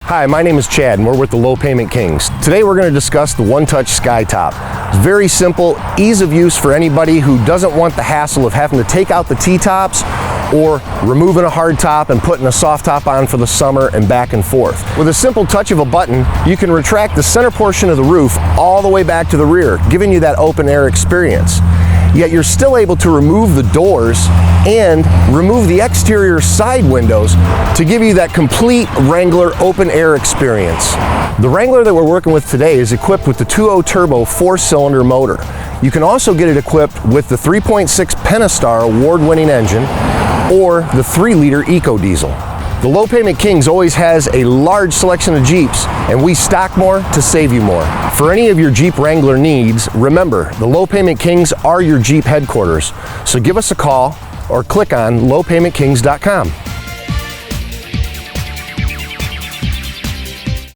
Hi, my name is Chad and we're with the Low Payment Kings. Today we're going to discuss the one-touch Skytop. It's very simple, ease of use for anybody who doesn't want the hassle of having to take out the T-tops or removing a hard top and putting a soft top on for the summer and back and forth. With a simple touch of a button, you can retract the center portion of the roof all the way back to the rear, giving you that open air experience. Yet you're still able to remove the doors and remove the exterior side windows to give you that complete Wrangler open air experience. The Wrangler that we're working with today is equipped with the 2.0 turbo 4-cylinder motor. You can also get it equipped with the 3.6 Pentastar award-winning engine or the 3-liter Eco Diesel. The Low Payment Kings always has a large selection of Jeeps, and we stock more to save you more. For any of your Jeep Wrangler needs, remember, the Low Payment Kings are your Jeep headquarters. So give us a call or click on lowpaymentkings.com.